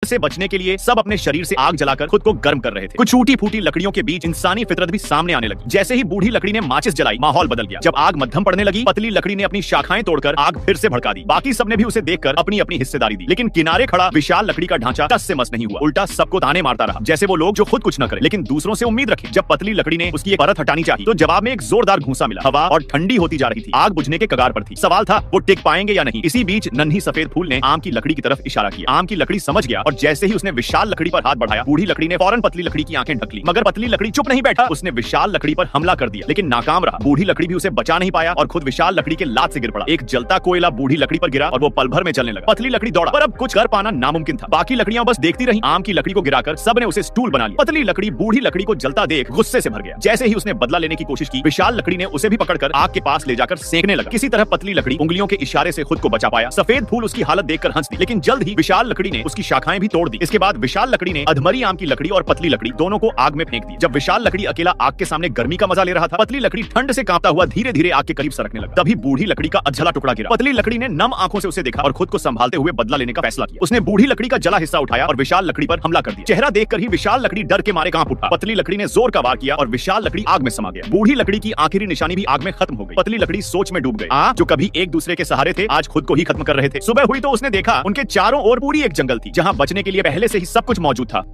से बचने के लिए सब अपने शरीर से आग जलाकर खुद को गर्म कर रहे थे। कुछ टूटी फूटी लकड़ियों के बीच इंसानी फितरत भी सामने आने लगी। जैसे ही बूढ़ी लकड़ी ने माचिस जलाई, माहौल बदल गया। जब आग मध्यम पड़ने लगी, पतली लकड़ी ने अपनी शाखाएं तोड़कर आग फिर से भड़का दी। बाकी सबने भी उसे देखकर अपनी अपनी हिस्सेदारी दी, लेकिन किनारे खड़ा विशाल लकड़ी का ढांचा टस से मस नहीं हुआ। उल्टा सबको ताने मारता रहा, जैसे वो लोग जो खुद कुछ न करे लेकिन दूसरों से उम्मीद रखे। जब पतली लकड़ी ने उसकी एक परत हटानी चाहिए तो जवाब में एक जोरदार घूंसा मिला। हवा और ठंडी होती जा रही थी, आग बुझने के कगार पर थी। सवाल था वो टिक पाएंगे या नहीं। इसी बीच नन्ही सफेद फूल ने आम की लकड़ी की तरफ इशारा किया। आम की लकड़ी समझ गया और जैसे ही उसने विशाल लकड़ी पर हाथ बढ़ाया, बूढ़ी लकड़ी ने फौरन पतली लकड़ी की आंखें ढक ली। मगर पतली लकड़ी चुप नहीं बैठा, उसने विशाल लकड़ी पर हमला कर दिया, लेकिन नाकाम रहा। बूढ़ी लकड़ी भी उसे बचा नहीं पाया और खुद विशाल लकड़ी के लात से गिर पड़ा। एक जलता कोयला बूढ़ी लकड़ी पर गिरा और वो पल भर में जलने लगा। पतली लकड़ी दौड़ा, पर अब कुछ कर पाना नामुमकिन था। बाकी लकड़ियां बस देखती रही। आम की लकड़ी को गिराकर सबने उसे स्टूल बना लिया। पतली लकड़ी बूढ़ी लकड़ी को जलता देख गुस्से से भर गया। जैसे ही उसने बदला लेने की कोशिश की, विशाल लकड़ी ने उसे भी पकड़कर आग के पास ले जाकर सेंकने लगा। किसी तरह पतली लकड़ी उंगलियों के इशारे से खुद को बचा पाया। सफेद फूल उसकी हालत देखकर हंस दी, लेकिन जल्द ही विशाल लकड़ी ने उसकी शाखाएं भी तोड़ दी। इसके बाद विशाल लकड़ी ने अधमरी आम की लकड़ी और पतली लकड़ी दोनों को आग में फेंक दिया। जब विशाल लकड़ी अकेला आग के सामने गर्मी का मजा ले रहा था, पतली लकड़ी ठंड से कांपता हुआ धीरे धीरे आग के करीब सरकने लगा। तभी बूढ़ी लकड़ी का अधजला टुकड़ा गिरा। पतली लकड़ी ने नम आंखों से उसे देखा और खुद को संभालते हुए बदला लेने का फैसला किया। उसने बूढ़ी लकड़ी का जला हिस्सा उठाया और विशाल लकड़ी पर हमला कर दिया। चेहरा देखकर ही विशाल लकड़ी डर के मारे कांप उठा। पतली लकड़ी ने जोर का वार किया और विशाल लकड़ी आग में समा गया। बूढ़ी लकड़ी की आखिरी निशानी भी आग में खत्म हो गई। पतली लकड़ी सोच में डूब गई। जो कभी एक दूसरे के सहारे थे, आज खुद को ही खत्म कर रहे थे। सुबह हुई तो उसने देखा उनके चारों ओर पूरी एक जंगल थी, जहां बचने के लिए पहले से ही सब कुछ मौजूद था।